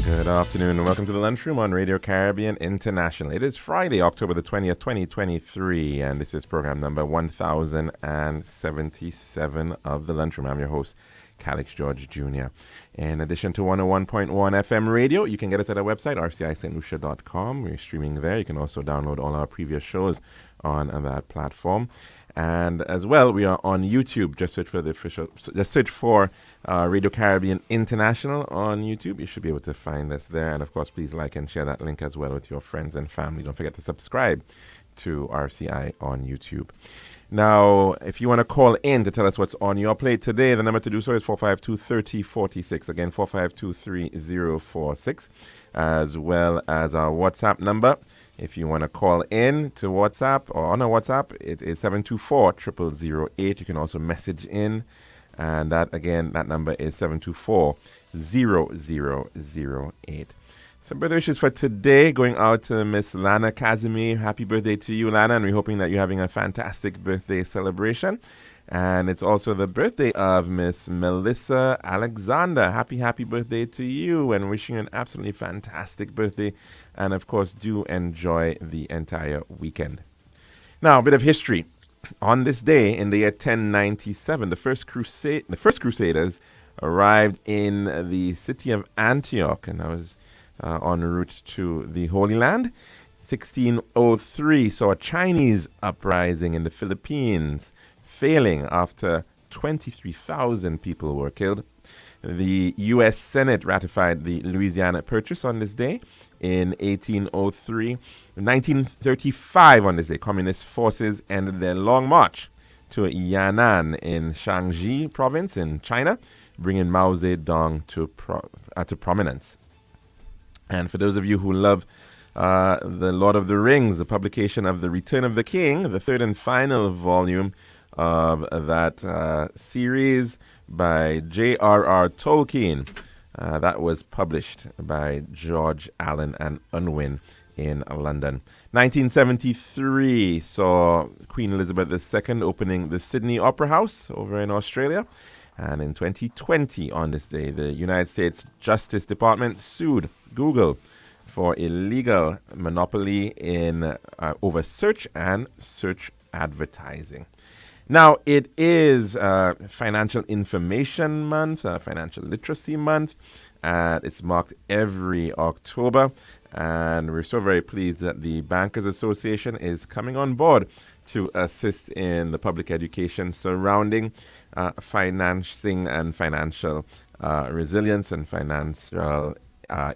Good afternoon and welcome to the Lunchroom on Radio Caribbean International. It is Friday, October the 20th, 2023, and this is program number 1077 of the Lunchroom. I'm your host, Calix George Jr. In addition to 101.1 FM radio, you can get us at our website, rcistlucia.com. We're streaming there. You can also download all our previous shows on that platform. And as well, we are on YouTube. Just search for Radio Caribbean International on YouTube. You should be able to find us there. And of course, please like and share that link as well with your friends and family. Don't forget to subscribe to RCI on YouTube. Now, if you want to call in to tell us what's on your plate today, the number to do so is 452-3046. Again, 452-3046, as well as our WhatsApp number. If you want to call in to WhatsApp or on our WhatsApp, it is 724-0008. You can also message in, and that number is 724-0008. Some birthday wishes for today going out to Miss Lana Casimir. Happy birthday to you, Lana, and we're hoping that you're having a fantastic birthday celebration. And it's also the birthday of Miss Melissa Alexander. Happy birthday to you, and wishing you an absolutely fantastic birthday. And of course, do enjoy the entire weekend. Now, a bit of history. On this day, in the year 1097, the first Crusaders arrived in the city of Antioch, and that was en route to the Holy Land. 1603 saw a Chinese uprising in the Philippines, failing after 23,000 people were killed. The U.S. Senate ratified the Louisiana Purchase on this day in 1803. In 1935, on this day, communist forces ended their long march to Yan'an in Shaanxi province in China, bringing Mao Zedong to prominence. And for those of you who love The Lord of the Rings, the publication of The Return of the King, the third and final volume of that series by J.R.R. Tolkien, that was published by George Allen and Unwin in London. 1973 saw Queen Elizabeth II opening the Sydney Opera House over in Australia. And in 2020, on this day, the United States Justice Department sued Google for illegal monopoly in over search and search advertising. Now, it is Financial Information Month, Financial Literacy Month. It's marked every October. And we're so very pleased that the Bankers Association is coming on board to assist in the public education surrounding financing and financial resilience and financial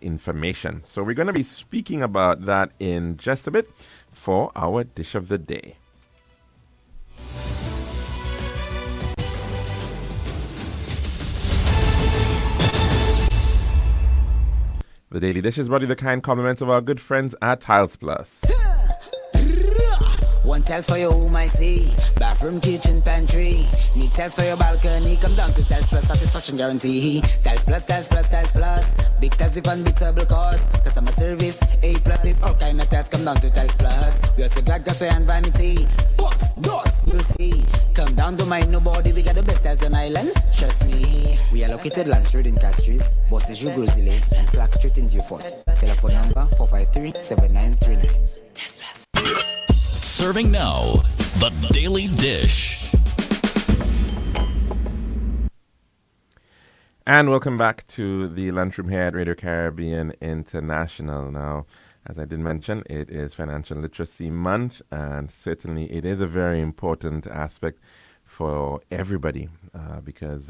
information. So we're going to be speaking about that in just a bit for our Dish of the Day. The Daily Dish is brought to you the kind compliments of our good friends at Tiles Plus. One tiles for your home, I see. Bathroom, kitchen, pantry. Need tiles for your balcony. Come down to Tiles Plus, satisfaction guarantee. Tiles Plus, Tiles Plus, Tiles Plus. Big tiles with unbeatable cost. Customer service, A+. With all kind of tiles, come down to Tiles Plus. We also got gasway and vanity. Box, doors, you'll see. Come down to mind nobody. We got the best tiles on island. Trust me. We are located Land Street in Castries, Bosses Grozile, and Flag Street in Beaufort. Telephone number 453-7939. Tiles Plus. Serving now, the Daily Dish. And welcome back to the Lunchroom here at Radio Caribbean International. Now, as I did mention, it is Financial Literacy Month, and certainly it is a very important aspect for everybody because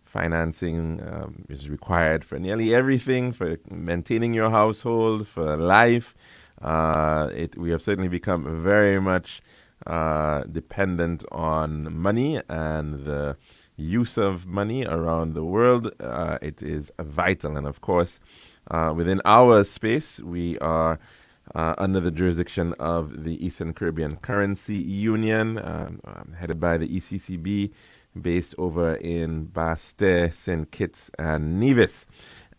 financing is required for nearly everything, for maintaining your household, for life. We have certainly become very much dependent on money and the use of money around the world. It is vital. And of course, within our space, we are under the jurisdiction of the Eastern Caribbean Currency Union, headed by the ECCB, based over in Basse, St. Kitts and Nevis.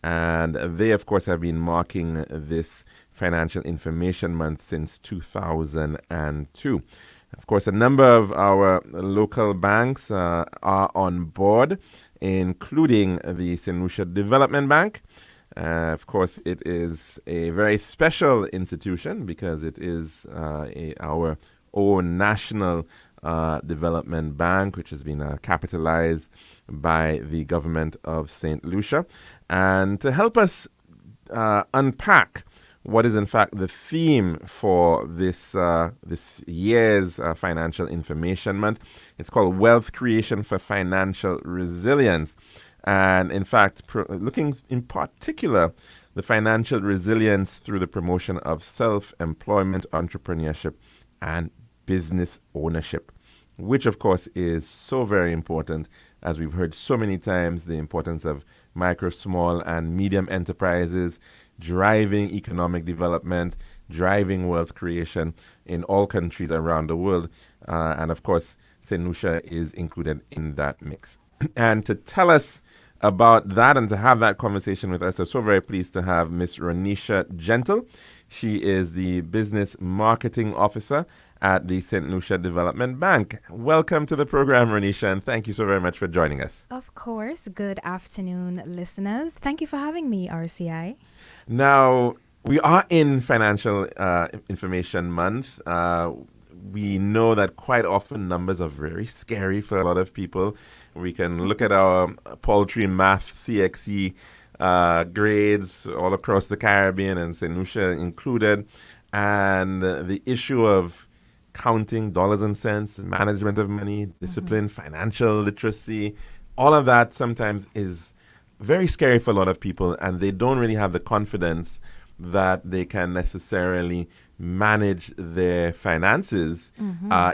And they, of course, have been marking this Financial Information Month since 2002. Of course, a number of our local banks are on board, including the St. Lucia Development Bank, Of course, it is a very special institution because it is our own national development bank, which has been capitalized by the government of St. Lucia. And to help us unpack what is in fact the theme for this year's Financial Information Month, it's called Wealth Creation for Financial Resilience. And in fact, looking in particular, the financial resilience through the promotion of self-employment, entrepreneurship, and business ownership, which of course is so very important, as we've heard so many times, the importance of micro, small, and medium enterprises driving economic development, driving wealth creation in all countries around the world. And of course, St. Lucia is included in that mix. And to tell us about that and to have that conversation with us, I'm so very pleased to have Miss Ronisha Gentle. She is the Business Marketing Officer at the St. Lucia Development Bank. Welcome to the program, Ronisha, and thank you so very much for joining us. Of course. Good afternoon, listeners. Thank you for having me, RCI. Now, we are in Financial Information Month. We know that quite often numbers are very scary for a lot of people. We can look at our paltry math CXE grades all across the Caribbean and St. Lucia included. And the issue of counting dollars and cents, management of money, discipline, financial literacy, all of that sometimes is very scary for a lot of people, and they don't really have the confidence that they can necessarily manage their finances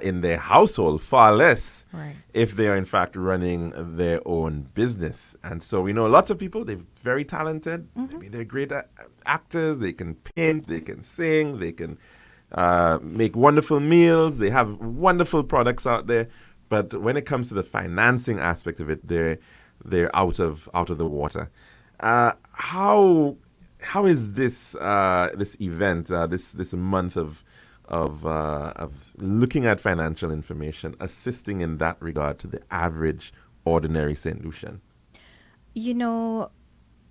in their household, far less if they are in fact running their own business. And so we know lots of people, they're very talented, maybe they're great actors, they can paint, they can sing, they can make wonderful meals, they have wonderful products out there, but when it comes to the financing aspect of it, they're out of the water. How is this event, this month of looking at financial information assisting in that regard to the average ordinary St. Lucian? You know,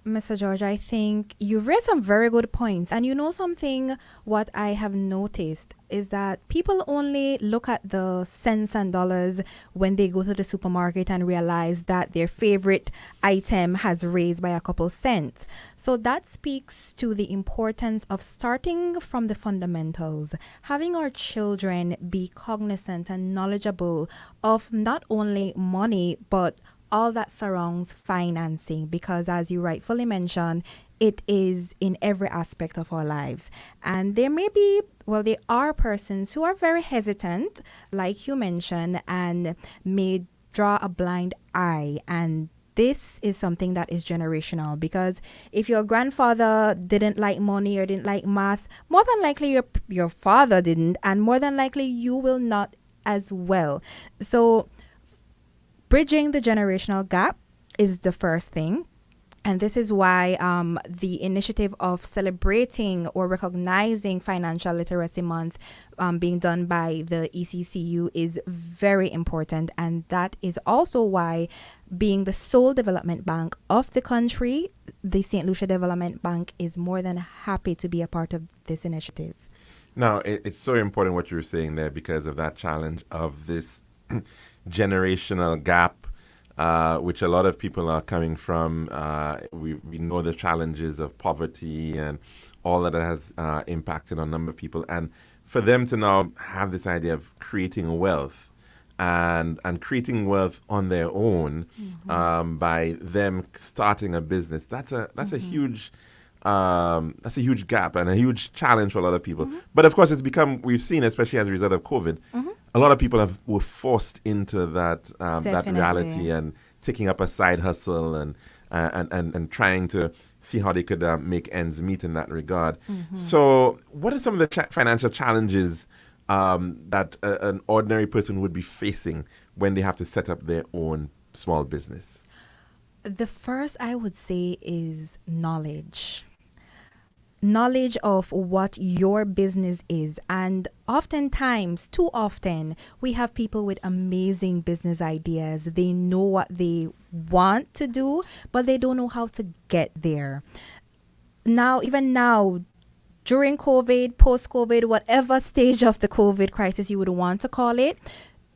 Mr. George, I think you raised some very good points. And you know something, what I have noticed is that people only look at the cents and dollars when they go to the supermarket and realize that their favorite item has raised by a couple cents. So that speaks to the importance of starting from the fundamentals, having our children be cognizant and knowledgeable of not only money, but all that surrounds financing, because as you rightfully mentioned, it is in every aspect of our lives. And there are persons who are very hesitant, like you mentioned, and may draw a blind eye. And this is something that is generational, because if your grandfather didn't like money or didn't like math, more than likely your father didn't, and more than likely you will not as well. So bridging the generational gap is the first thing. And this is why the initiative of celebrating or recognizing Financial Literacy Month being done by the ECCU is very important. And that is also why, being the sole development bank of the country, the St. Lucia Development Bank is more than happy to be a part of this initiative. Now, it's so important what you're saying there because of that challenge of this generational gap, which a lot of people are coming from. We know the challenges of poverty and all that has impacted on a number of people. And for them to now have this idea of creating wealth and creating wealth on their own by them starting a business, that's a huge gap and a huge challenge for a lot of people. But of course, we've seen, especially as a result of COVID, a lot of people were forced into that reality and taking up a side hustle and trying to see how they could make ends meet in that regard. So what are some of the financial challenges that an ordinary person would be facing when they have to set up their own small business? The first I would say is knowledge. Knowledge of what your business is. And oftentimes, too often, we have people with amazing business ideas. They know what they want to do, but they don't know how to get there. now, even now, during COVID, post-COVID, whatever stage of the COVID crisis you would want to call it,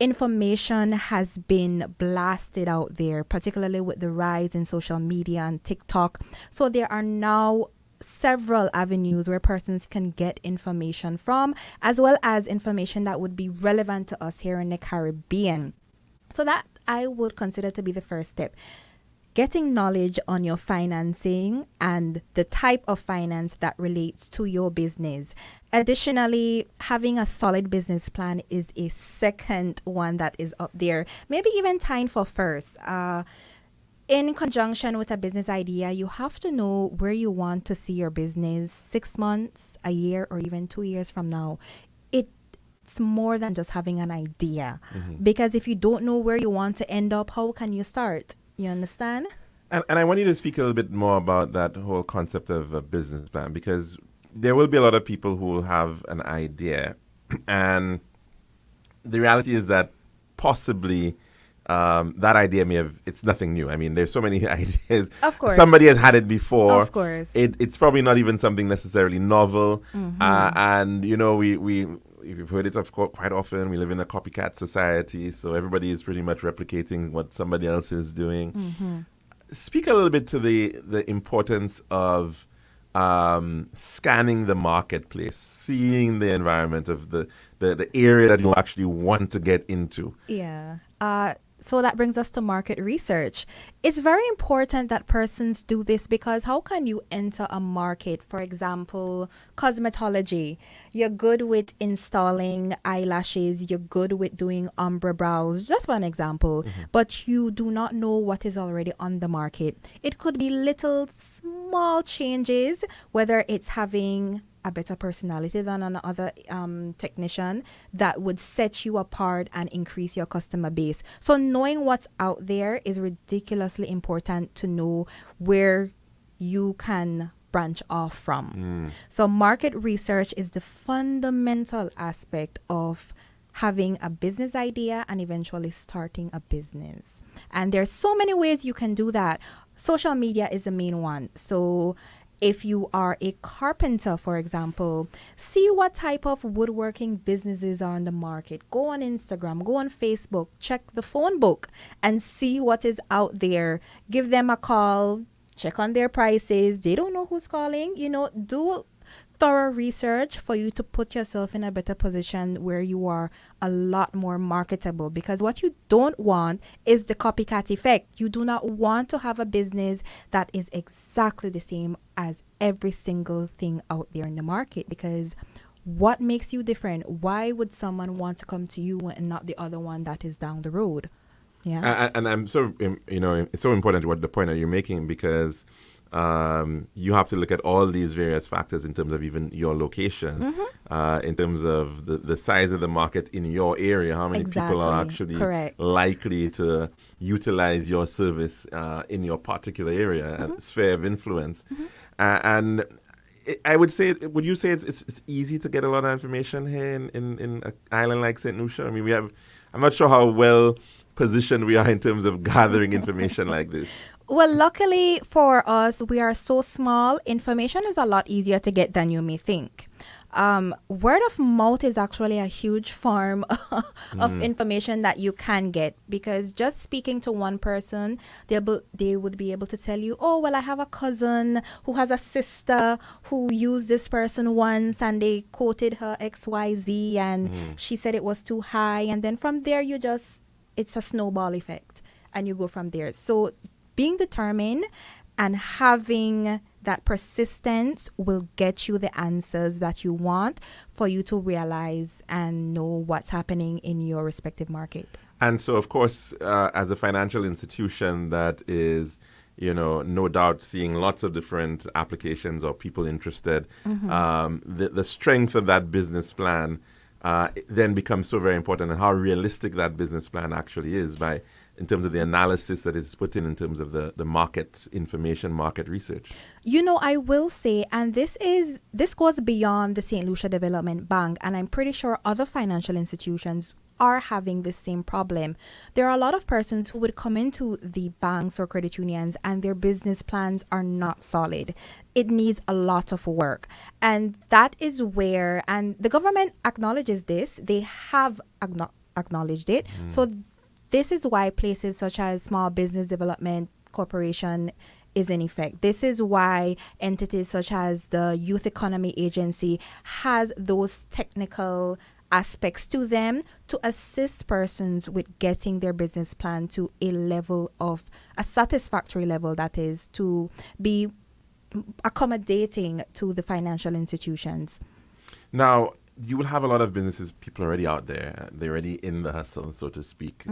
information has been blasted out there, particularly with the rise in social media and TikTok. So there are now several avenues where persons can get information from, as well as information that would be relevant to us here in the Caribbean. So that I would consider to be the first step. Getting knowledge on your financing and the type of finance that relates to your business. Additionally, having a solid business plan is a second one that is up there. Maybe even tying for first. In conjunction with a business idea, you have to know where you want to see your business 6 months, a year, or even 2 years from now. It's more than just having an idea. Because if you don't know where you want to end up, how can you start? You understand? And I want you to speak a little bit more about that whole concept of a business plan, because there will be a lot of people who will have an idea. And the reality is that possibly that idea it's nothing new. I mean, there's so many ideas. Of course. Somebody has had it before. Of course. It's probably not even something necessarily novel. And, you know, we've heard it quite often. We live in a copycat society, so everybody is pretty much replicating what somebody else is doing. Speak a little bit to the importance of scanning the marketplace, seeing the environment of the area that you actually want to get into. Yeah. So that brings us to market research. It's very important that persons do this, because how can you enter a market? For example, cosmetology. You're good with installing eyelashes. You're good with doing ombre brows, just one example. But you do not know what is already on the market. It could be little small changes, whether it's having a better personality than another technician that would set you apart and increase your customer base. So knowing what's out there is ridiculously important to know where you can branch off from. So market research is the fundamental aspect of having a business idea and eventually starting a business. And there's so many ways you can do that. Social media is the main one. So if you are a carpenter, for example, see what type of woodworking businesses are on the market. Go on Instagram, go on Facebook, check the phone book and see what is out there. Give them a call, check on their prices. They don't know who's calling. You know, do thorough research for you to put yourself in a better position where you are a lot more marketable, because what you don't want is the copycat effect. You do not want to have a business that is exactly the same as every single thing out there in the market, because what makes you different? Why would someone want to come to you and not the other one that is down the road? Yeah. And I'm so, you know, it's so important what the point that you're making, because you have to look at all these various factors in terms of even your location, in terms of the size of the market in your area, how many people are actually likely to utilize your service in your particular area, sphere of influence. And I would say, would you say it's easy to get a lot of information here in an island like St. Lucia? I mean, I'm not sure how well positioned we are in terms of gathering information like this. Well, luckily for us, we are so small. Information is a lot easier to get than you may think. Word of mouth is actually a huge form of information that you can get, because just speaking to one person, they would be able to tell you, oh, well, I have a cousin who has a sister who used this person once and they quoted her XYZ and she said it was too high. And then from there, it's a snowball effect and you go from there. So being determined and having that persistence will get you the answers that you want for you to realize and know what's happening in your respective market. And so, of course, as a financial institution that is, you know, no doubt seeing lots of different applications or people interested, the strength of that business plan then becomes so very important, and how realistic that business plan actually is in terms of the analysis that is put in terms of the market information, market research. You know, I will say, and this goes beyond the St. Lucia Development Bank, and I'm pretty sure other financial institutions are having the same problem. There are a lot of persons who would come into the banks or credit unions and their business plans are not solid. It needs a lot of work. And that is where, and the government acknowledges this, they have acknowledged it. So this is why places such as Small Business Development Corporation is in effect. This is why entities such as the Youth Economy Agency has those technical aspects to them to assist persons with getting their business plan to a satisfactory level, that is, to be accommodating to the financial institutions. Now, you will have a lot of businesses, people already out there. They're already in the hustle, so to speak.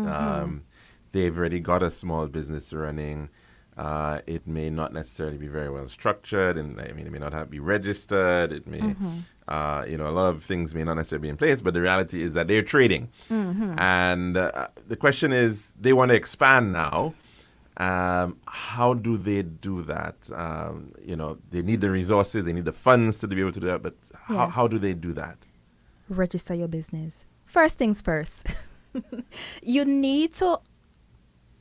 They've already got a small business running. It may not necessarily be very well structured, and it may not be registered. It may, a lot of things may not necessarily be in place. But the reality is that they're trading, and the question is, they want to expand now. How do they do that? They need the resources, they need the funds to be able to do that. But how do they do that? Register your business. First things first. You need to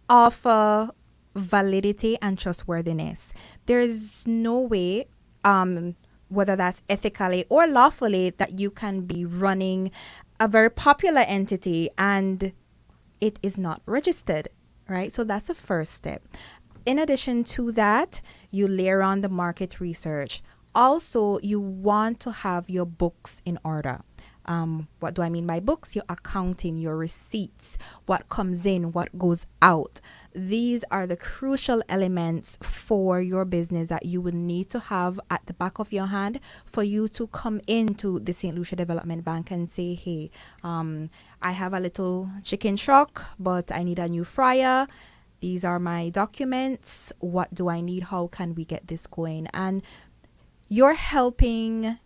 offer validity and trustworthiness. There's no way, whether that's ethically or lawfully, that you can be running a very popular entity and it is not registered, right? So that's the first step. In addition to that, you layer on the market research. Also, you want to have your books in order. What do I mean by books? Your accounting, your receipts, what comes in, what goes out. These are the crucial elements for your business that you would need to have at the back of your hand for you to come into the St. Lucia Development Bank and say, hey, I have a little chicken truck, but I need a new fryer. These are my documents. What do I need? How can we get this going? And you're helping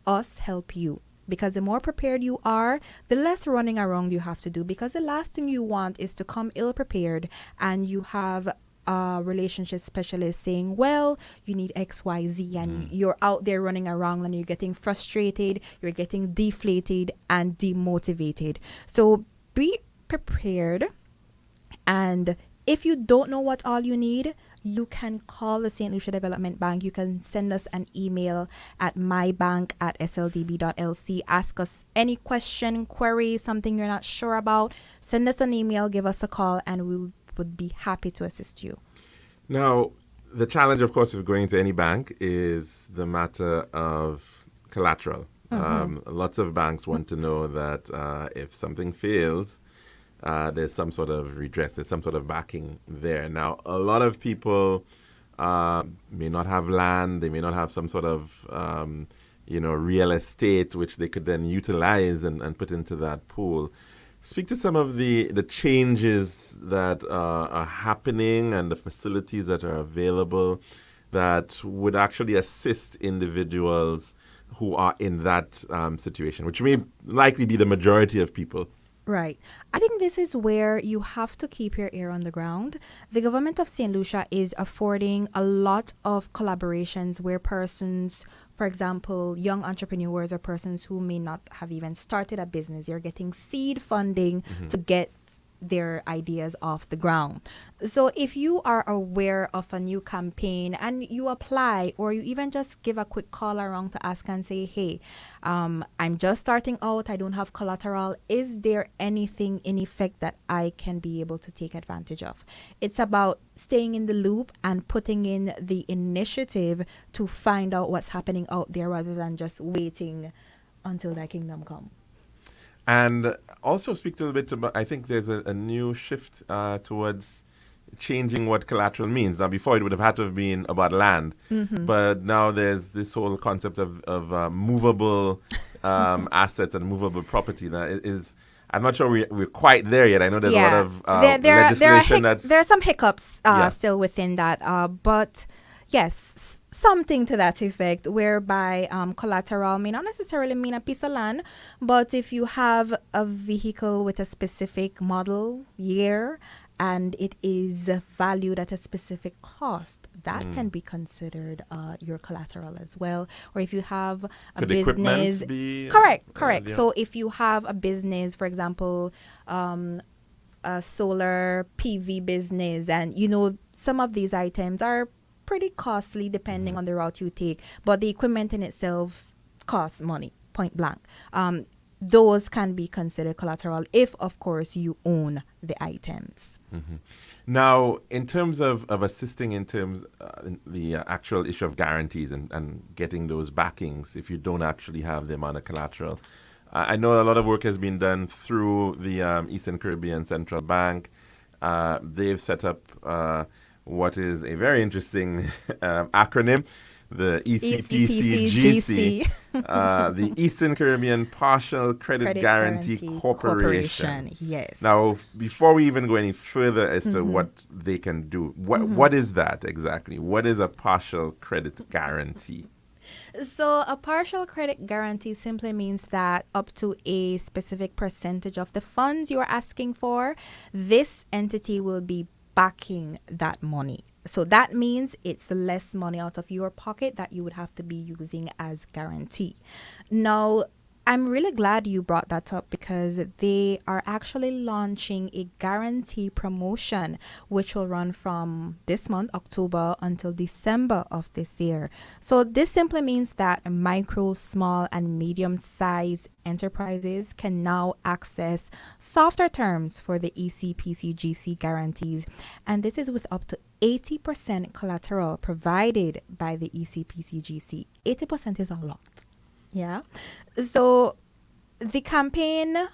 us help you. Because the more prepared you are, the less running around you have to do. Because the last thing you want is to come ill-prepared and you have a relationship specialist saying, well, you need X, Y, Z, and you're out there running around and you're getting frustrated, you're getting deflated and demotivated. So be prepared. And if you don't know what all you need, you can call the St. Lucia Development Bank. You can send us an email at mybank@sldb.lc. Ask us any question, query, something you're not sure about. Send us an email, give us a call, and we would be happy to assist you. Now, the challenge, of course, of going to any bank is the matter of collateral. Lots of banks want to know that if something fails, there's some sort of redress, there's some sort of backing there. Now, a lot of people may not have land, they may not have some sort of, real estate, which they could then utilize and put into that pool. Speak to some of the changes that are happening and the facilities that are available that would actually assist individuals who are in that situation, which may likely be the majority of people. Right. I think this is where you have to keep your ear on the ground. The government of St. Lucia is affording a lot of collaborations where persons, for example, young entrepreneurs or persons who may not have even started a business, they're getting seed funding to get their ideas off the ground. So if you are aware of a new campaign and you apply, or you even just give a quick call around to ask and say, hey, I'm just starting out, I don't have collateral, is there anything in effect that I can be able to take advantage of? It's about staying in the loop and putting in the initiative to find out what's happening out there rather than just waiting until thy kingdom come. And also speak to a little bit about, I think there's a new shift towards changing what collateral means. Now, before it would have had to have been about land, but now there's this whole concept of movable assets and movable property. That is, I'm not sure we're quite there yet. I know there's a lot of legislation there are some hiccups still within that, but yes, something to that effect, whereby collateral may not necessarily mean a piece of land, but if you have a vehicle with a specific model, year, and it is valued at a specific cost, that can be considered your collateral as well. Or if you have a Could business, equipment be correct. yeah. So if you have a business, for example, a solar PV business, and some of these items are pretty costly depending on the route you take, but the equipment in itself costs money, point blank. Those can be considered collateral if, of course, you own the items. Now, in terms of assisting in terms the actual issue of guarantees and getting those backings if you don't actually have the amount of collateral, I know a lot of work has been done through the Eastern Caribbean Central Bank. They've set up what is a very interesting acronym, the ECPCGC, the Eastern Caribbean Partial Credit Guarantee Corporation. Yes. Now, before we even go any further as to what they can do, what is that exactly? What is a partial credit guarantee? So a partial credit guarantee simply means that up to a specific percentage of the funds you're asking for, this entity will be backing that money. So that means it's less money out of your pocket that you would have to be using as guarantee. Now, I'm really glad you brought that up because they are actually launching a guarantee promotion which will run from this month, October, until December of this year. So this simply means that micro, small, and medium-sized enterprises can now access softer terms for the ECPCGC guarantees. And this is with up to 80% collateral provided by the ECPCGC. 80% is a lot. Yeah. So the campaign,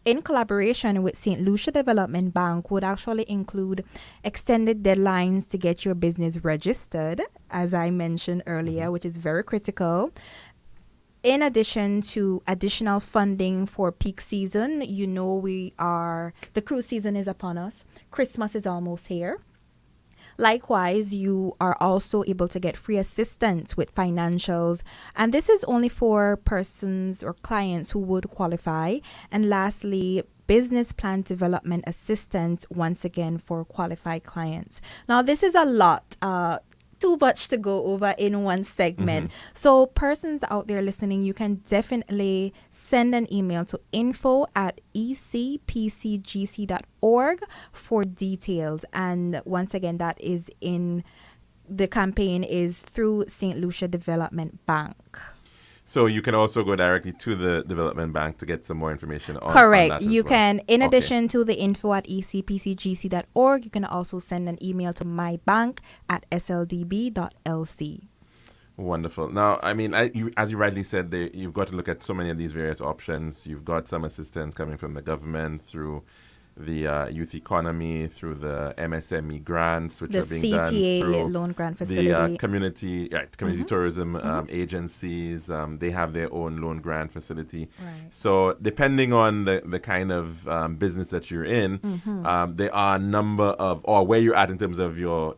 in collaboration with St. Lucia Development Bank, would actually include extended deadlines to get your business registered, as I mentioned earlier, which is very critical. In addition to additional funding for peak season, the cruise season is upon us. Christmas is almost here. Likewise, you are also able to get free assistance with financials, and this is only for persons or clients who would qualify. And lastly, business plan development assistance, once again for qualified clients. Now, this is a lot, too much to go over in one segment. So persons out there listening, you can definitely send an email to info@ecpcgc.org for details. And once again, that is the campaign is through St. Lucia Development Bank. So you can also go directly to the development bank to get some more information on Correct. on that You as well. can, in addition to the info@ecpcgc.org, you can also send an email to mybank@sldb.lc. Wonderful. Now, I mean, as you rightly said, you've got to look at so many of these various options. You've got some assistance coming from the government through the youth economy, through the MSME grants, which The are being done CTA through loan grant facility. the community tourism agencies. They have their own loan grant facility. Right. So depending on the kind of business that you're in, there are a number of, or where you're at in terms of your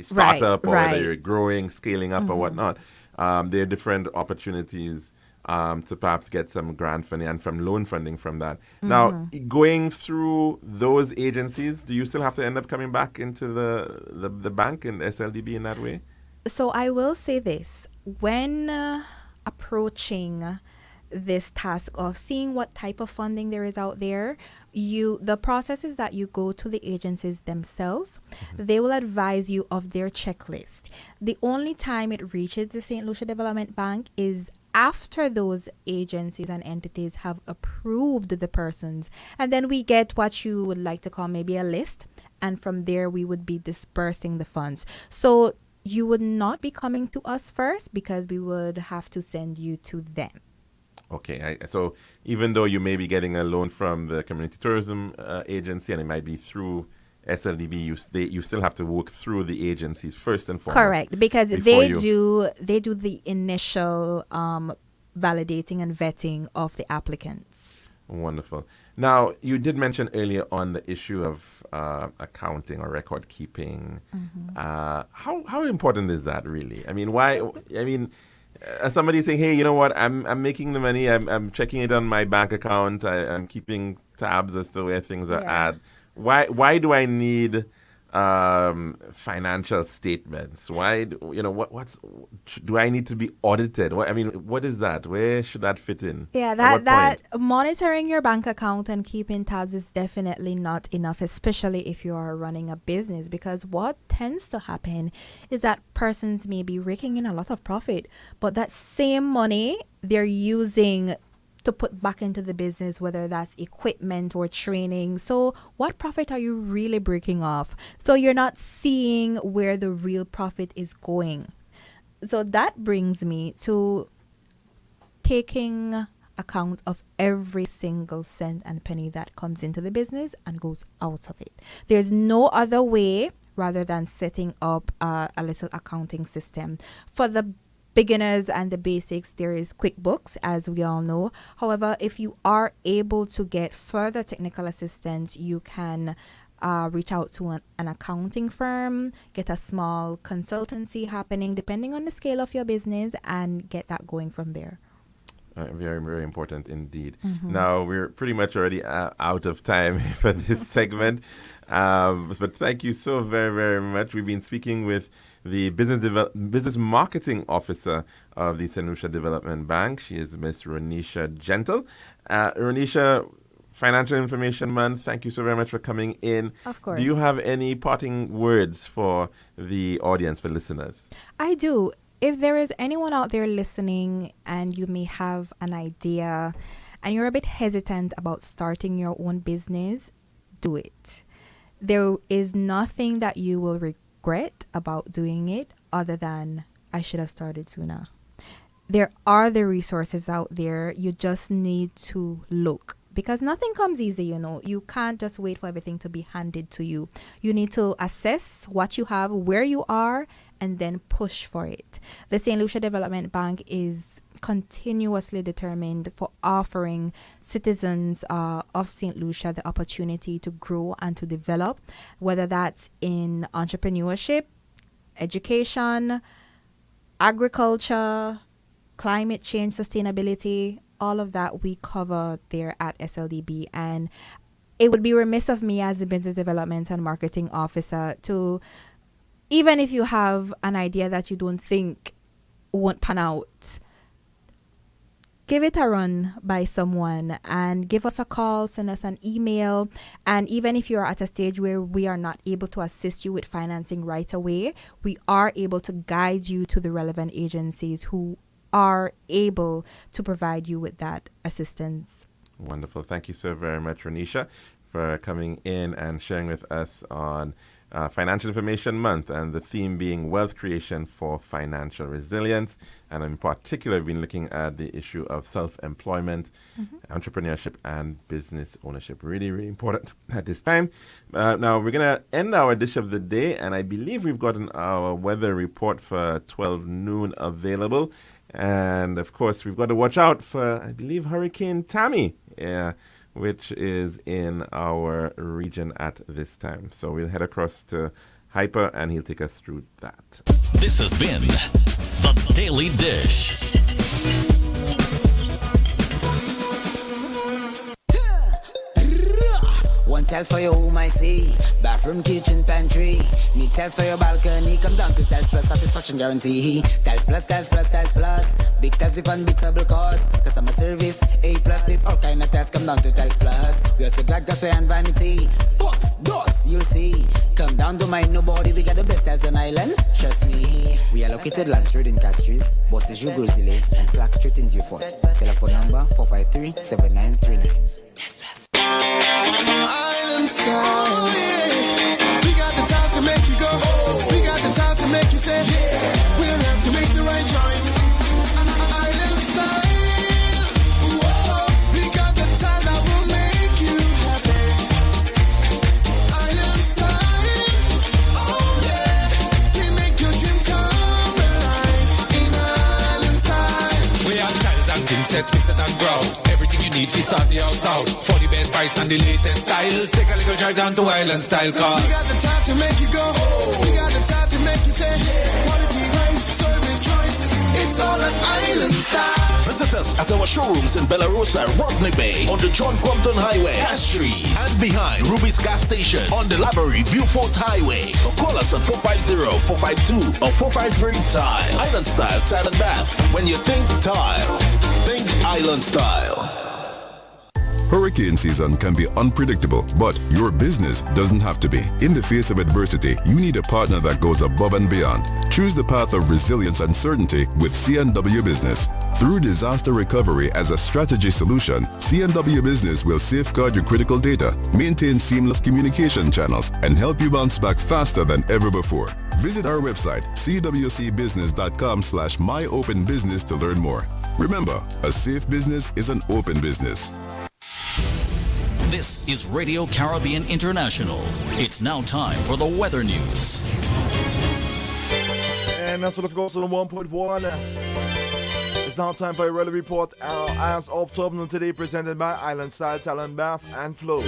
startup, or whether you're growing, scaling up, or whatnot. There are different opportunities to perhaps get some grant funding and from loan funding from that. Now, going through those agencies, do you still have to end up coming back into the bank and SLDB in that way? So I will say this. When approaching this task of seeing what type of funding there is out there, the process is that you go to the agencies themselves. They will advise you of their checklist. The only time it reaches the St. Lucia Development Bank is after those agencies and entities have approved the persons. And then we get what you would like to call maybe a list. And from there, we would be dispersing the funds. So you would not be coming to us first because we would have to send you to them. Okay, so even though you may be getting a loan from the community tourism agency and it might be through SLDB, you still have to work through the agencies first and foremost. Correct, because they do the initial validating and vetting of the applicants. Wonderful. Now, you did mention earlier on the issue of accounting or record keeping. How important is that really? I mean, why? I mean, somebody saying, "Hey, you know what? I'm making the money. I'm checking it on my bank account. I'm keeping tabs as to where things are at." why do I need financial statements? Why do I need to be audited? What is that? Where should that fit in? Yeah, At what that point? monitoring your bank account and keeping tabs is definitely not enough, especially if you are running a business, because what tends to happen is that persons may be raking in a lot of profit, but that same money they're using to put back into the business, whether that's equipment or training. So what profit are you really breaking off? So you're not seeing where the real profit is going. So that brings me to taking account of every single cent and penny that comes into the business and goes out of it. There's no other way rather than setting up a little accounting system. For the beginners and the basics, there is QuickBooks, as we all know. However, if you are able to get further technical assistance, you can reach out to an accounting firm, get a small consultancy happening depending on the scale of your business, and get that going from there. Very, very important indeed. Now, we're pretty much already out of time for this segment. But thank you so very, very much. We've been speaking with the business marketing officer of the St. Lucia Development Bank. She is Miss Ronisha Gentle. Ronisha, Financial Information Month, thank you so very much for coming in. Of course. Do you have any parting words for the audience, for listeners? I do. If there is anyone out there listening and you may have an idea and you're a bit hesitant about starting your own business, do it. There is nothing that you will regret about doing it other than I should have started sooner. There are the resources out there. You just need to look. Because nothing comes easy, You can't just wait for everything to be handed to you. You need to assess what you have, where you are, and then push for it. The St. Lucia Development Bank is continuously determined for offering citizens of St. Lucia the opportunity to grow and to develop, whether that's in entrepreneurship, education, agriculture, climate change, sustainability. All of that we cover there at SLDB, and it would be remiss of me as a business development and marketing officer to, even if you have an idea that you don't think won't pan out, give it a run by someone and give us a call, send us an email. And even if you're at a stage where we are not able to assist you with financing right away, we are able to guide you to the relevant agencies who are able to provide you with that assistance. Wonderful. Thank you so very much, Ronisha, for coming in and sharing with us on Financial Information Month, and the theme being wealth creation for financial resilience. And in particular, we've been looking at the issue of self-employment, entrepreneurship, and business ownership. Really, really important at this time. Now, we're going to end our dish of the day, and I believe we've gotten our weather report for 12 noon available. And, of course, we've got to watch out for, I believe, Hurricane Tammy, which is in our region at this time. So we'll head across to Hyper, and he'll take us through that. This has been The Daily Dish. One tiles for your home, I see. Bathroom, kitchen, pantry. Need tiles for your balcony. Come down to Tiles Plus, satisfaction guarantee. Tiles Plus, Tiles Plus, Tiles Plus. Big tiles with unbeatable cost. Customer service, A+. There's all kind of tiles. Come down to Tiles Plus. We also got gasway and vanity. Books, doors, you'll see. Come down, don't mind nobody. We got the best tiles on island. Trust me. We are located Land Street in Castries, Bosses Grozile, and Slack Street in Dufort. Telephone number 453-7939. Tiles Plus. Island style. We got the time to make you go. We got the time to make you say, we'll have to make the right choice. Island style. Whoa. We got the time that will make you happy. Island style. Oh yeah. We make your dream come alive in Island style. We have tiles and thin sets, pieces and ground. Everything you need to sort the house out. For the best price and the latest style. Take a little drive down to Island Style Car. We got the time to make you go. We got the time to make you say, quality, price, service, choice. It's all an Island Style. Visit us at our showrooms in Bellarosa, Rodney Bay, on the John Compton Highway, Castries, and behind Ruby's Gas Station on the Library Viewfort Highway. So call us on 450-452 or 453-TILE. Island Style Tile and Bath. When you think tile, think Island Style. Hurricane season can be unpredictable, but your business doesn't have to be. In the face of adversity, you need a partner that goes above and beyond. Choose the path of resilience and certainty with C&W Business. Through disaster recovery as a strategy solution, C&W Business will safeguard your critical data, maintain seamless communication channels, and help you bounce back faster than ever before. Visit our website, cwcbusiness.com/myopenbusiness to learn more. Remember, a safe business is an open business. This is Radio Caribbean International. It's now time for the weather news. And that's what, of course, on 1.1. It's now time for a weather report as of 12 noon today, presented by Island Style Talent Bath and Flow.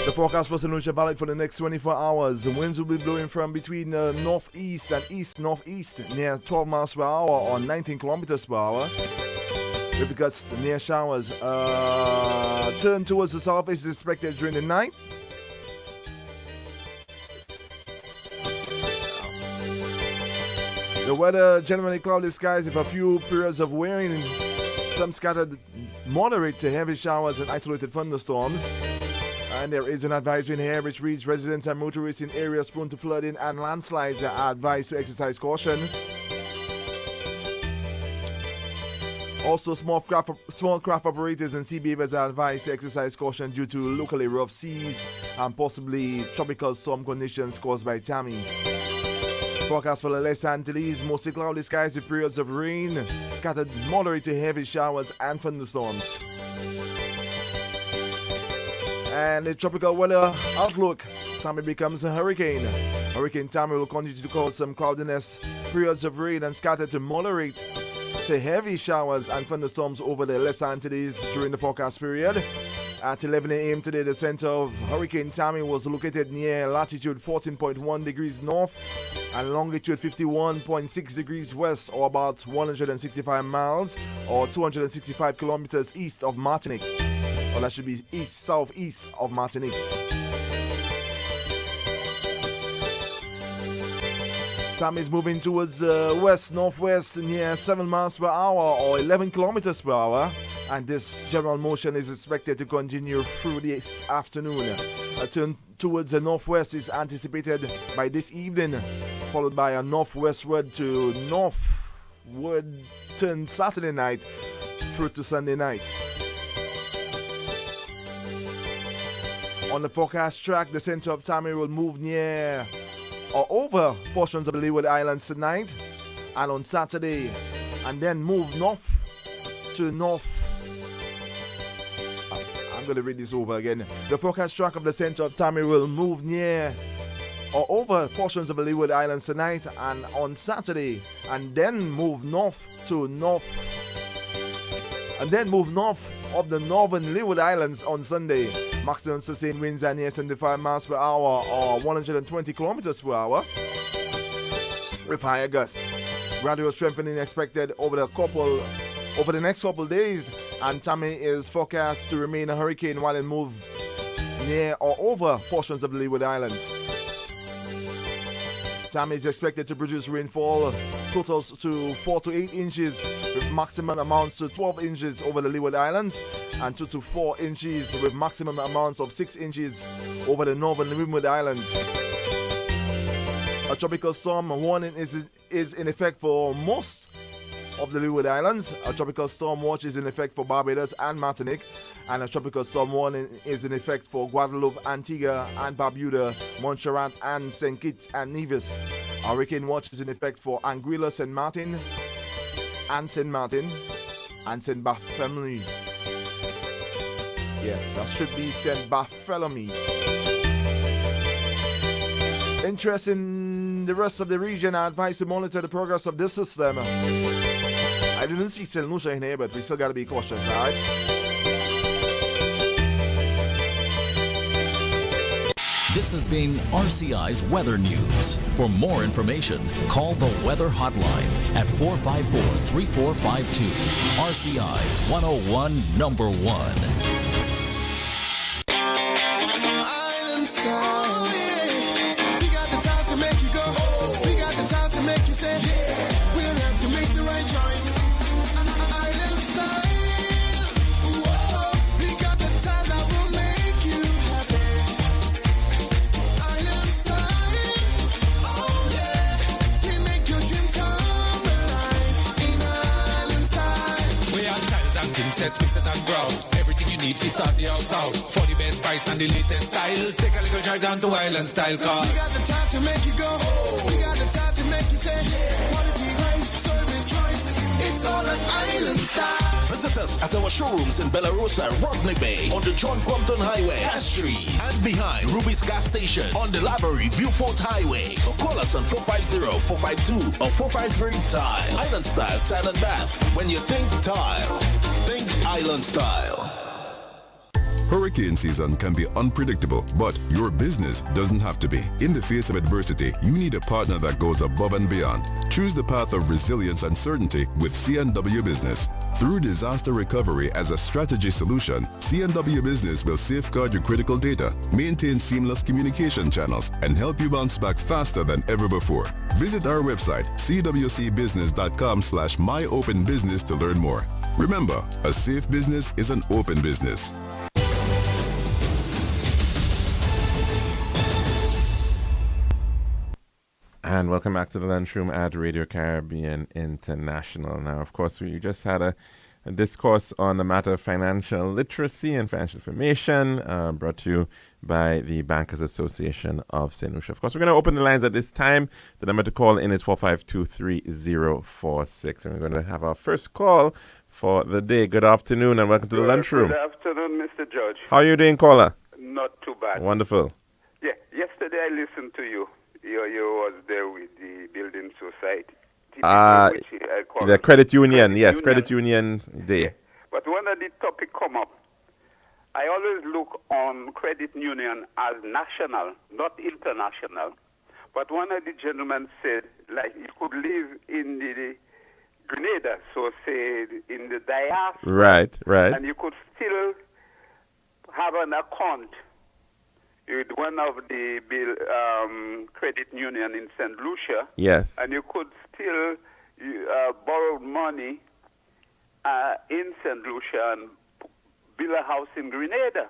The forecast for St. Lucia Valley for the next 24 hours. Winds will be blowing from between northeast and east-northeast near 12 miles per hour or 19 kilometers per hour. With gusts near showers. Turn towards the southeast is expected during the night. The weather generally cloudy skies with a few periods of rain. Some scattered moderate to heavy showers and isolated thunderstorms. And there is an advisory in here which reads residents and motorists in areas prone to flooding and landslides are advised to exercise caution. Also, small craft operators and sea beavers are advised to exercise caution due to locally rough seas and possibly tropical storm conditions caused by Tammy. Forecast for the Les Antilles, mostly cloudy skies with periods of rain, scattered moderate to heavy showers and thunderstorms. And the tropical weather outlook, Tammy becomes a hurricane. Hurricane Tammy will continue to cause some cloudiness, periods of rain and scattered to moderate to heavy showers and thunderstorms over the Les Antilles during the forecast period. At 11 a.m. today, the center of Hurricane Tammy was located near latitude 14.1 degrees north and longitude 51.6 degrees west, or about 165 miles or 265 kilometers east of Martinique. Or that should be southeast of Martinique. Tammy is moving towards west-northwest near 7 miles per hour or 11 kilometers per hour. And this general motion is expected to continue through this afternoon. A turn towards the northwest is anticipated by this evening, followed by a northwestward to northward turn Saturday night through to Sunday night. On the forecast track, the center of Tammy will move near or over portions of the Leeward Islands tonight and on Saturday, and then move north to north. I'm going to read this over again. The forecast track of the center of Tammy will move near or over portions of the Leeward Islands tonight and on Saturday, and then move north to north. And then move north of the northern Leeward Islands on Sunday. Maximum sustained winds are near 75 miles per hour or 120 kilometers per hour with higher gusts. Gradual strengthening expected over the next couple days, and Tammy is forecast to remain a hurricane while it moves near or over portions of the Leeward Islands. Tammy is expected to produce rainfall totals to 4 to 8 inches with maximum amounts to 12 inches over the Leeward Islands and 2 to 4 inches with maximum amounts of 6 inches over the northern Leeward Islands. A tropical storm warning is in effect for most of the Leeward Islands. A tropical storm watch is in effect for Barbados and Martinique, and a tropical storm warning is in effect for Guadeloupe, Antigua and Barbuda, Montserrat and St. Kitts and Nevis. A hurricane watch is in effect for Anguilla, St. Martin and St. Barthélemy. Yeah, that should be St. Barthélemy. Interest in the rest of the region, I advise to monitor the progress of this system. I didn't see St. Lucia in here, but we still gotta be cautious, alright? This has been RCI's Weather News. For more information, call the Weather Hotline at 454-3452. RCI 101 number 1. Island style. We got the time to make you go. We got the time to make you say, we'll have to make the right choice. Island style. Whoa. We got the time that will make you happy. Island style. Oh yeah. We make your dream come alive in island style. We have tiles and insets, pieces and ground. Everything you need to sort the house out. For the best price and the latest style. Take a little drive down to Island Style Car. We got the time to make you go. We got the time to make you say, quality, price, service, choice. It's all an island style. Visit us at our showrooms in Belarus, Rodney Bay, on the John Crompton Highway, Cass Street, and behind Ruby's Gas Station on the Library Viewfort Highway. Or call us on 450-452 or 453-TILE. Island Style Tile and Bath. When you think tile, think Island Style. Hurricane season can be unpredictable, but your business doesn't have to be. In the face of adversity, you need a partner that goes above and beyond. Choose the path of resilience and certainty with C&W Business. Through disaster recovery as a strategy solution, C&W Business will safeguard your critical data, maintain seamless communication channels, and help you bounce back faster than ever before. Visit our website, cwcbusiness.com/myopenbusiness to learn more. Remember, a safe business is an open business. And welcome back to the Lunchroom at Radio Caribbean International. Now, of course, we just had a discourse on the matter of financial literacy and financial information brought to you by the Bankers Association of St. Lucia. Of course, we're going to open the lines at this time. The number to call in is 452-3046. And we're going to have our first call for the day. Good afternoon and welcome to the Lunchroom. Good afternoon, Mr. George. How are you doing, caller? Not too bad. Wonderful. Yeah, yesterday I listened to you. You was there with the building society. The credit union, yes, credit union day. Yeah. But when the topic come up, I always look on credit union as national, not international. But one of the gentlemen said, like, you could live in the Grenada, so say in the diaspora. Right. And you could still have an account with one of the credit union in St. Lucia. Yes. And you could still borrow money in St. Lucia and build a house in Grenada.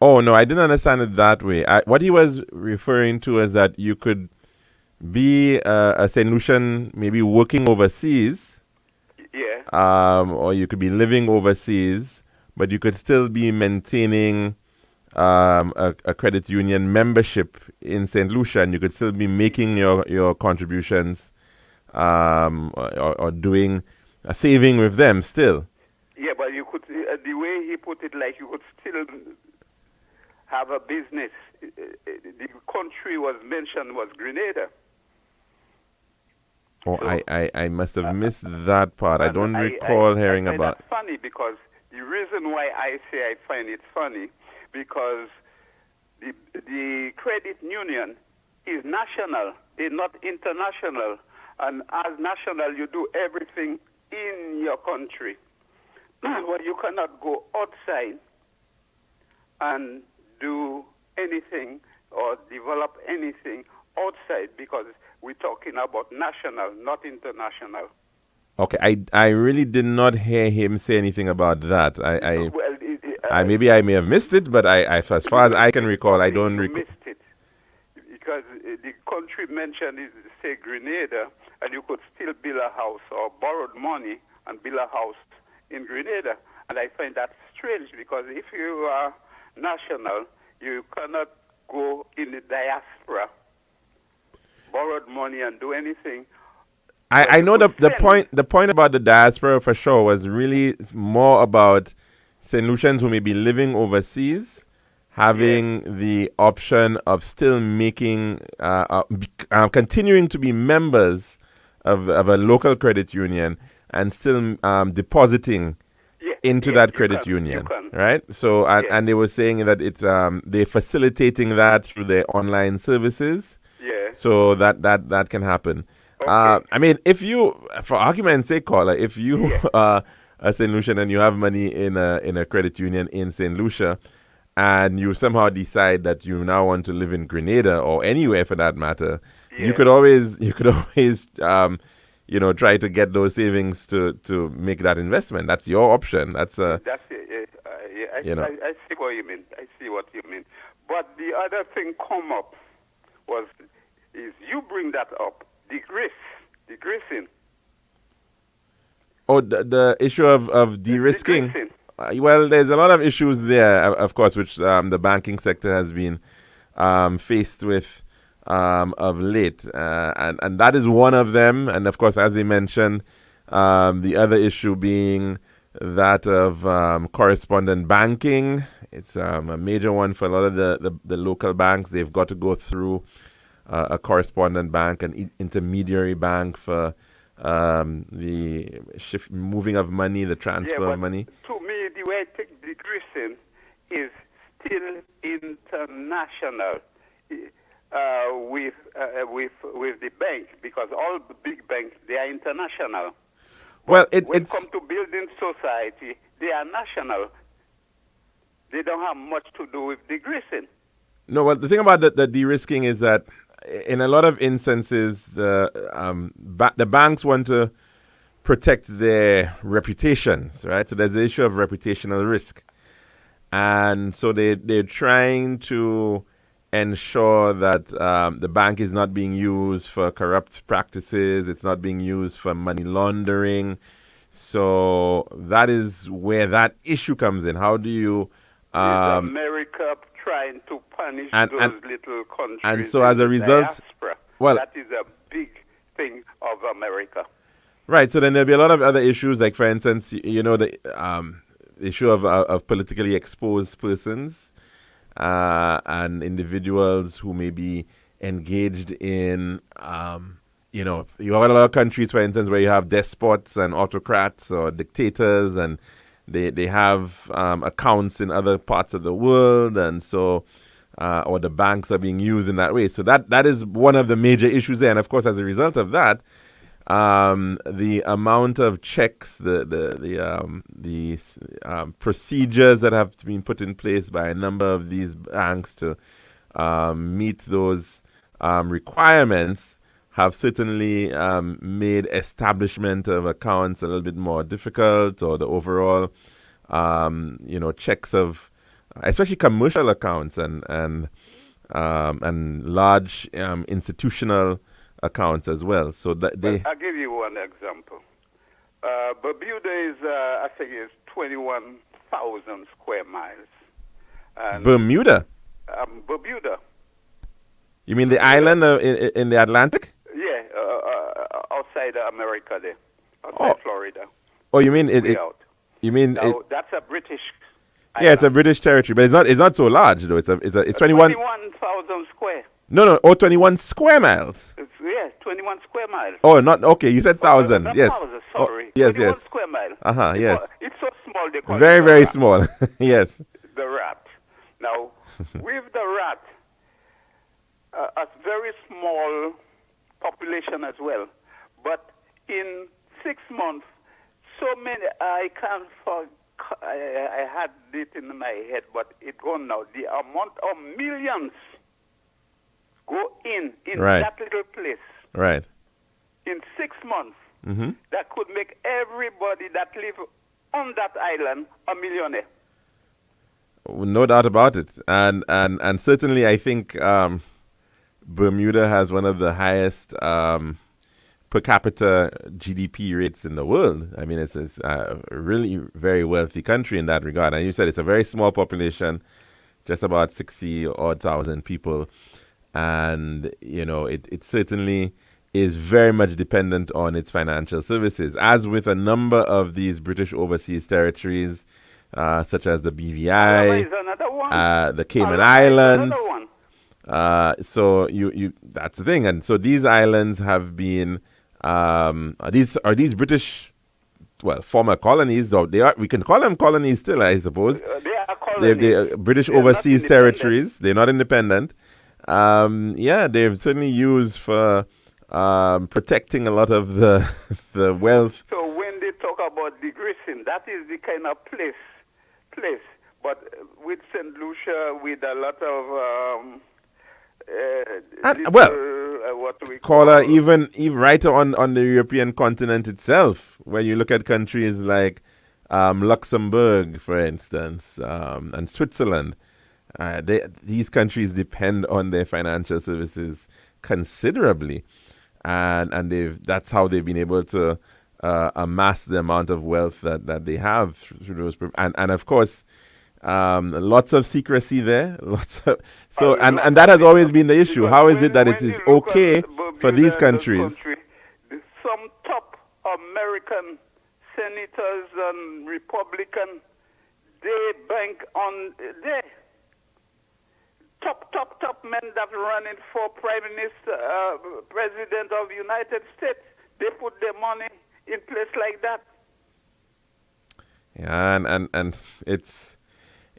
Oh, no, I didn't understand it that way. What he was referring to is that you could be a St. Lucian maybe working overseas. Yeah. Or you could be living overseas, but you could still be maintaining a credit union membership in St. Lucia, and you could still be making your contributions or doing a saving with them still. Yeah, but you could, the way he put it, like you could still have a business. The country was mentioned was Grenada. Oh, so, I must have missed that part. I don't recall hearing about. That's funny because the reason why I say I find it funny, because the credit union is national, they're not international. And as national, you do everything in your country. But you cannot go outside and do anything or develop anything outside because we're talking about national, not international. Okay, I really did not hear him say anything about that. Maybe I may have missed it, but as far as I can recall, I don't recall. Missed it because the country mentioned is say Grenada, and you could still build a house or borrowed money and build a house in Grenada, and I find that strange because if you are national, you cannot go in the diaspora, borrowed money and do anything. I know the point about the diaspora for sure was really more about St. Lucians who may be living overseas having the option of still making, continuing to be members of a local credit union and still depositing into Yes, that you credit can, union, you can. right? So, and, Yes. and they were saying that it's they're facilitating that through their online services. Yeah. So that can happen. Okay. I mean, if you, for argument's sake, caller, if you Yeah. are a St. Lucian and you have money in a credit union in St. Lucia, and you somehow decide that you now want to live in Grenada or anywhere for that matter, you Yeah. could always try to get those savings to make that investment. That's your option. That's That's it. I see what you mean. I see what you mean. But the other thing come up is you bring that up, degreasing. Oh, the issue of de-risking. Degreasing. Well, there's a lot of issues there, of course, which the banking sector has been faced with of late. And that is one of them. And, of course, as they mentioned, the other issue being that of correspondent banking. It's a major one for a lot of the local banks. They've got to go through a correspondent bank, an intermediary bank for the moving of money, the transfer of money. To me, the way I take degreasing is still international with the bank, because all the big banks, they are international. Well, when it it's comes to building society, they are national. They don't have much to do with degreasing. no. Well, the thing about the de-risking is that in a lot of instances, the banks want to protect their reputations, right? So there's the issue of reputational risk, and so they're trying to ensure that the bank is not being used for corrupt practices. It's not being used for money laundering. So that is where that issue comes in. How do you Is America trying to punish those little countries? And so as a result, diaspora? well, That is a big thing of America. right. So then there'll be a lot of other issues, like for instance, the issue of politically exposed persons and individuals who may be engaged in, you have a lot of countries, for instance, where you have despots and autocrats or dictators, and they have accounts in other parts of the world, and so or the banks are being used in that way. So that is one of the major issues there. And of course, as a result of that, the amount of checks, the procedures that have been put in place by a number of these banks to meet those requirements have certainly made establishment of accounts a little bit more difficult, or the overall, checks of, especially commercial accounts and large institutional accounts as well. So that I'll give you one example. Bermuda is, I think, is 21,000 square miles. And Bermuda. Bermuda. You mean the island in the Atlantic? Yeah, outside America there, outside Florida. Oh, you mean Way out. You mean Now, that's a British island. Yeah, it's a British territory, but it's not so large though. It's 21. 21,000 square. No, 21 square miles. It's 21 square miles. Oh, not okay. You said 1,000. Not Yes. 1,000, sorry. Oh, yes, 21 yes. square miles. Yes. It's so small they call Very, it the very rat. small. Yes. The rat. Now, with the rat, a very small population as well. But in 6 months, so many, I can't I had it in my head, but it's gone now. The amount of millions go in Right. that little place Right. in 6 months. Mm-hmm. That could make everybody that live on that island a millionaire. No doubt about it, and certainly I think Bermuda has one of the highest per capita GDP rates in the world. I mean, it's a really very wealthy country in that regard. And you said it's a very small population, just about 60,000 people, and it certainly is very much dependent on its financial services, as with a number of these British overseas territories. Such as the BVI, the Cayman Islands. So you that's the thing, and so these islands have been are these British former colonies, though we can call them colonies still, I suppose. They are colonies. They're British They're not overseas independent. territories. They're not independent. They've certainly used for protecting a lot of the the wealth. So when they talk about degradation, that is the kind of place. But with St. Lucia, with a lot of what we call even right on the European continent itself, when you look at countries like Luxembourg, for instance, and Switzerland, these countries depend on their financial services considerably, and that's how they've been able to amass the amount of wealth that they have through those, and of course. Lots of secrecy there. And that has always been the issue. How is it that it is okay for these countries? Some top American senators and Republican, they bank on their top men that running for Prime Minister, President of the United States. They put their money in place like that. Yeah, and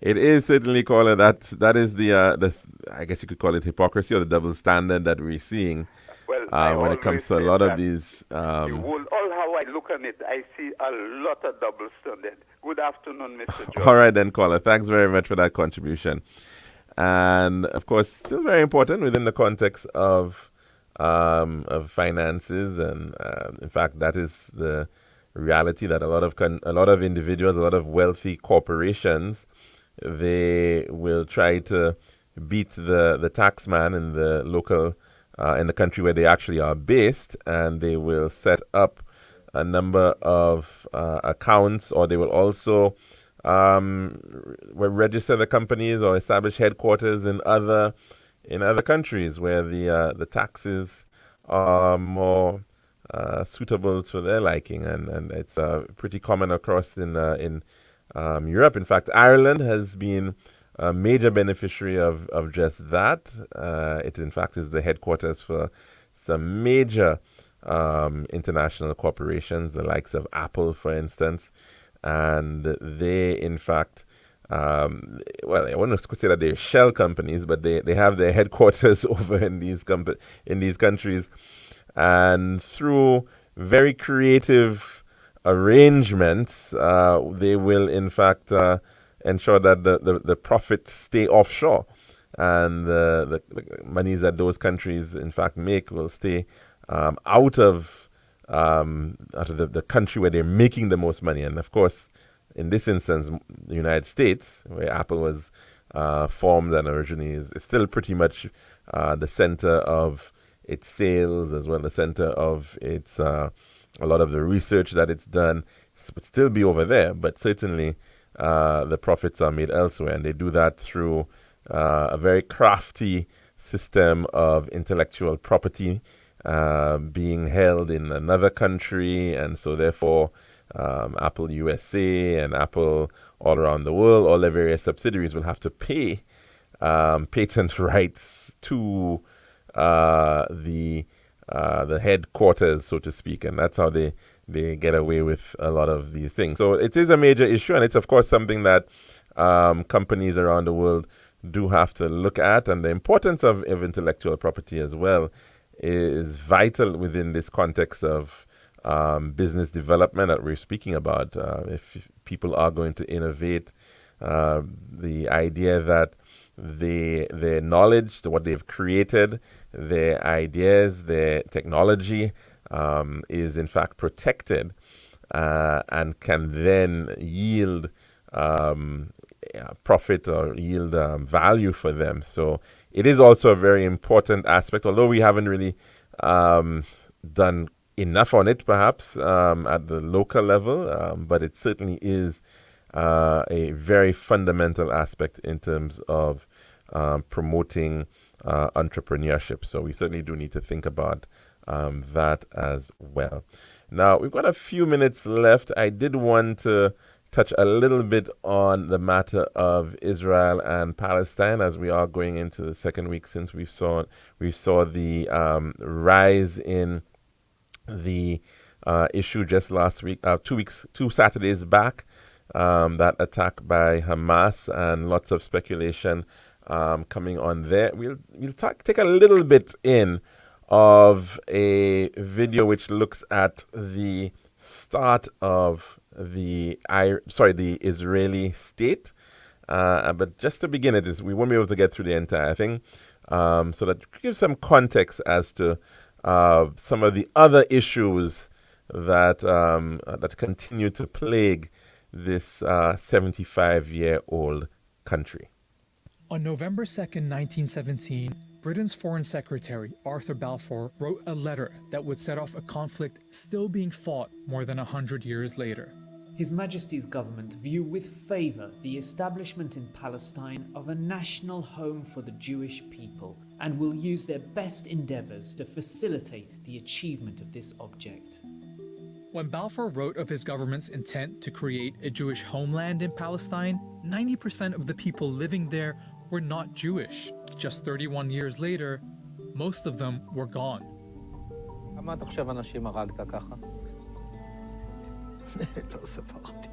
it is certainly called that is the I guess you could call it hypocrisy or the double standard that we're seeing when it comes to a lot of these. All how I look on it, I see a lot of double standard. Good afternoon, Mr. George. All right then, caller. Thanks very much for that contribution. And of course, still very important within the context of finances, and in fact, that is the reality that a lot of individuals, a lot of wealthy corporations, they will try to beat the tax man in the local in the country where they actually are based, and they will set up a number of accounts, or they will also register the companies or establish headquarters in other countries where the taxes are more suitable for their liking, and it's pretty common across in Europe. In fact, Ireland has been a major beneficiary of just that. It, in fact, is the headquarters for some major international corporations, the likes of Apple, for instance. And they, in fact, I wouldn't say that they're shell companies, but they have their headquarters over in these countries. And through very creative arrangements, they will in fact ensure that the profits stay offshore, and the monies that those countries in fact make will stay out of the country where they're making the most money. And of course, in this instance, the United States, where Apple was formed and originally is still pretty much the center of its sales, as well as the center of its a lot of the research that it's done would still be over there, but certainly the profits are made elsewhere, and they do that through a very crafty system of intellectual property being held in another country, and so therefore Apple USA and Apple all around the world, all their various subsidiaries will have to pay patent rights to the headquarters, so to speak, and that's how they get away with a lot of these things. So it is a major issue, and it's of course something that companies around the world do have to look at, and the importance of intellectual property as well is vital within this context of business development that we're speaking about. If people are going to innovate, the idea that their knowledge, what they've created, their ideas, their technology is in fact protected and can then yield profit or yield value for them. So it is also a very important aspect, although we haven't really done enough on it perhaps at the local level, but it certainly is a very fundamental aspect in terms of promoting entrepreneurship. So we certainly do need to think about that as well. Now, we've got a few minutes left. I did want to touch a little bit on the matter of Israel and Palestine, as we are going into the second week since we saw the rise in the issue just last week, 2 Saturdays back, that attack by Hamas, and lots of speculation coming on there. We'll take a little bit in of a video which looks at the start of the Israeli state. But just to begin it, we won't be able to get through the entire thing. So that gives some context as to some of the other issues that that continue to plague this 75-year-old country. On November 2nd, 1917, Britain's Foreign Secretary, Arthur Balfour, wrote a letter that would set off a conflict still being fought more than 100 years later. His Majesty's government view with favour the establishment in Palestine of a national home for the Jewish people and will use their best endeavours to facilitate the achievement of this object. When Balfour wrote of his government's intent to create a Jewish homeland in Palestine, 90% of the people living there were not Jewish. Just 31 years later, most of them were gone. לא ספרתי.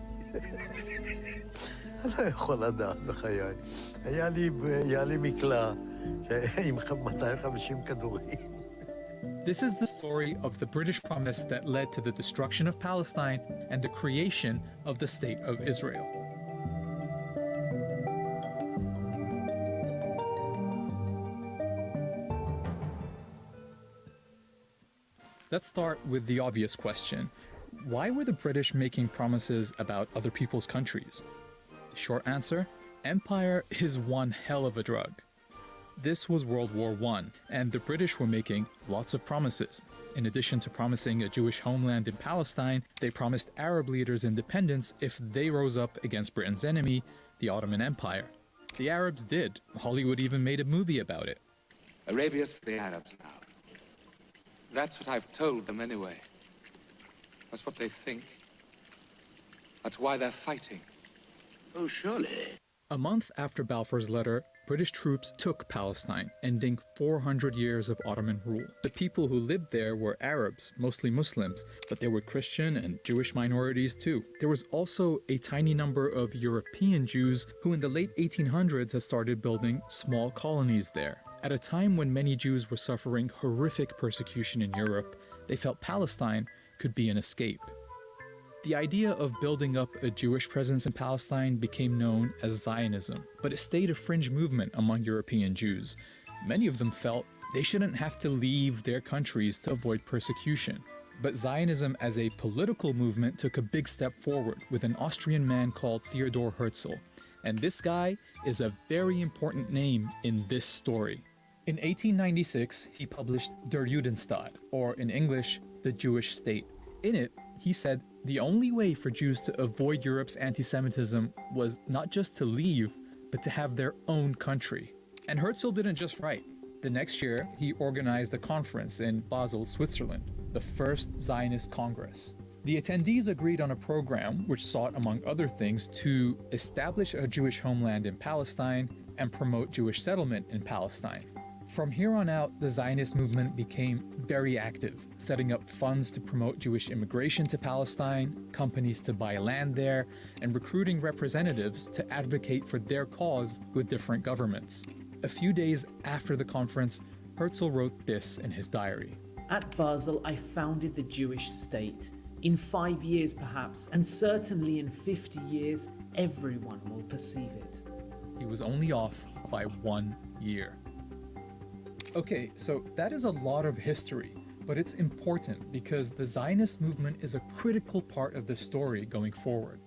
אני לא יכול לדעת בחיי. היה לי מקלע עם 250 כדורים. This is the story of the British promise that led to the destruction of Palestine and the creation of the State of Israel. Let's start with the obvious question. Why were the British making promises about other people's countries? Short answer, empire is one hell of a drug. This was World War I, and the British were making lots of promises. In addition to promising a Jewish homeland in Palestine, they promised Arab leaders independence if they rose up against Britain's enemy, the Ottoman Empire. The Arabs did. Hollywood even made a movie about it. Arabia's for the Arabs now. That's what I've told them anyway. That's what they think. That's why they're fighting. Oh, surely. A month after Balfour's letter, British troops took Palestine, ending 400 years of Ottoman rule. The people who lived there were Arabs, mostly Muslims, but there were Christian and Jewish minorities too. There was also a tiny number of European Jews who in the late 1800s had started building small colonies there. At a time when many Jews were suffering horrific persecution in Europe, they felt Palestine could be an escape. The idea of building up a Jewish presence in Palestine became known as Zionism, but it stayed a fringe movement among European Jews. Many of them felt they shouldn't have to leave their countries to avoid persecution. But Zionism as a political movement took a big step forward with an Austrian man called Theodor Herzl. And this guy is a very important name in this story. In 1896, he published Der Judenstaat, or in English, the Jewish State. In it, he said the only way for Jews to avoid Europe's anti-Semitism was not just to leave, but to have their own country. And Herzl didn't just write. The next year, he organized a conference in Basel, Switzerland, the first Zionist Congress. The attendees agreed on a program which sought, among other things, to establish a Jewish homeland in Palestine and promote Jewish settlement in Palestine. From here on out, the Zionist movement became very active, setting up funds to promote Jewish immigration to Palestine, companies to buy land there, and recruiting representatives to advocate for their cause with different governments. A few days after the conference, Herzl wrote this in his diary. At Basel, I founded the Jewish state. In 5 years perhaps, and certainly in 50 years, everyone will perceive it. He was only off by 1 year. Okay, so that is a lot of history, but it's important because the Zionist movement is a critical part of the story going forward,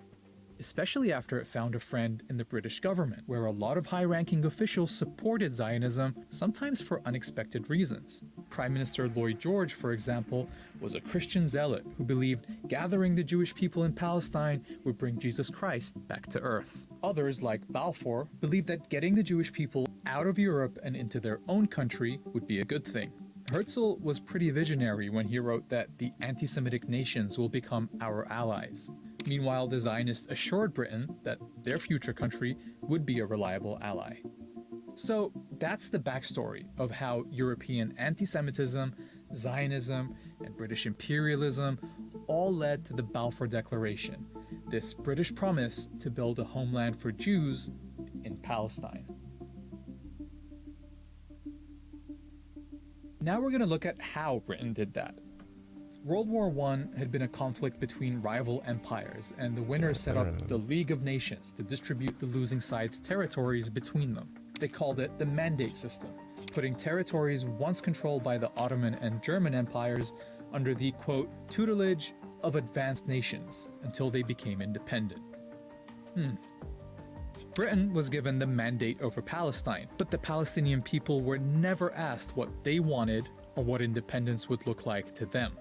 especially after it found a friend in the British government, where a lot of high-ranking officials supported Zionism, sometimes for unexpected reasons. Prime Minister Lloyd George, for example, was a Christian zealot who believed gathering the Jewish people in Palestine would bring Jesus Christ back to earth. Others, like Balfour, believed that getting the Jewish people out of Europe and into their own country would be a good thing. Herzl was pretty visionary when he wrote that the anti-Semitic nations will become our allies. Meanwhile, the Zionists assured Britain that their future country would be a reliable ally. So that's the backstory of how European anti-Semitism, Zionism, and British imperialism all led to the Balfour Declaration, this British promise to build a homeland for Jews in Palestine. Now we're going to look at how Britain did that. World War I had been a conflict between rival empires, and the winners set up the League of Nations to distribute the losing side's territories between them. They called it the Mandate System, putting territories once controlled by the Ottoman and German empires under the, quote, tutelage of advanced nations until they became independent. Britain was given the mandate over Palestine, but the Palestinian people were never asked what they wanted or what independence would look like to them.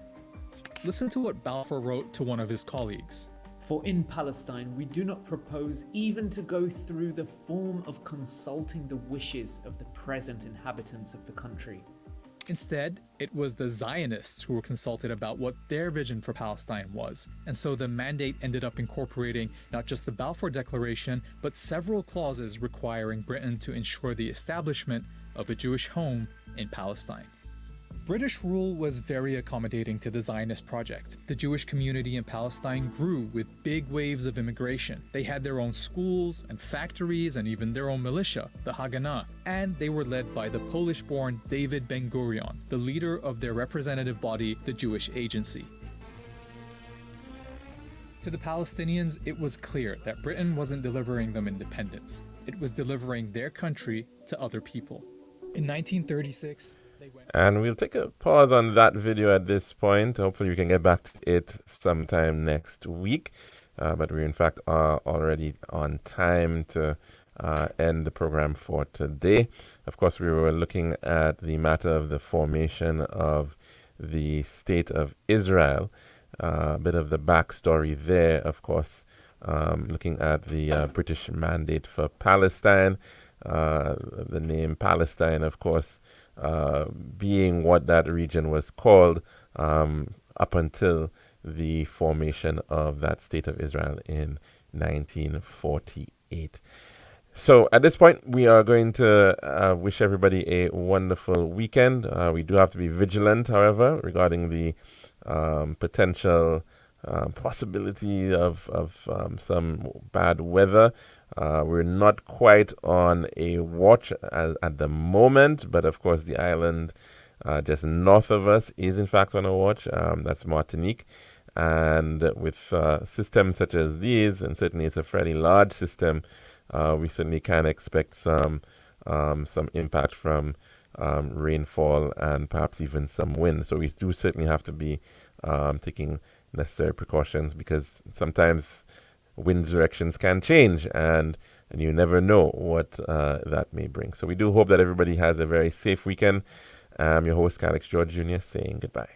Listen to what Balfour wrote to one of his colleagues. For in Palestine we do not propose even to go through the form of consulting the wishes of the present inhabitants of the country. Instead, it was the Zionists who were consulted about what their vision for Palestine was, and so the mandate ended up incorporating not just the Balfour Declaration, but several clauses requiring Britain to ensure the establishment of a Jewish home in Palestine. British rule was very accommodating to the Zionist project. The Jewish community in Palestine grew with big waves of immigration. They had their own schools and factories and even their own militia, the Haganah, and they were led by the Polish-born David Ben-Gurion, the leader of their representative body, the Jewish Agency. To the Palestinians, it was clear that Britain wasn't delivering them independence. It was delivering their country to other people. In 1936, and we'll take a pause on that video at this point. Hopefully we can get back to it sometime next week. But we in fact are already on time to end the program for today. Of course, we were looking at the matter of the formation of the State of Israel. A bit of the backstory there, of course, looking at the British mandate for Palestine. The name Palestine, of course, being what that region was called up until the formation of that State of Israel in 1948. So at this point, we are going to wish everybody a wonderful weekend. We do have to be vigilant, however, regarding the potential possibility of some bad weather. We're not quite on a watch at the moment, but of course the island just north of us is in fact on a watch. That's Martinique. And with systems such as these, and certainly it's a fairly large system, we certainly can expect some impact from rainfall and perhaps even some wind. So we do certainly have to be taking necessary precautions, because sometimes wind directions can change, and you never know what that may bring. So we do hope that everybody has a very safe weekend. I'm your host, Alex George Jr., saying goodbye.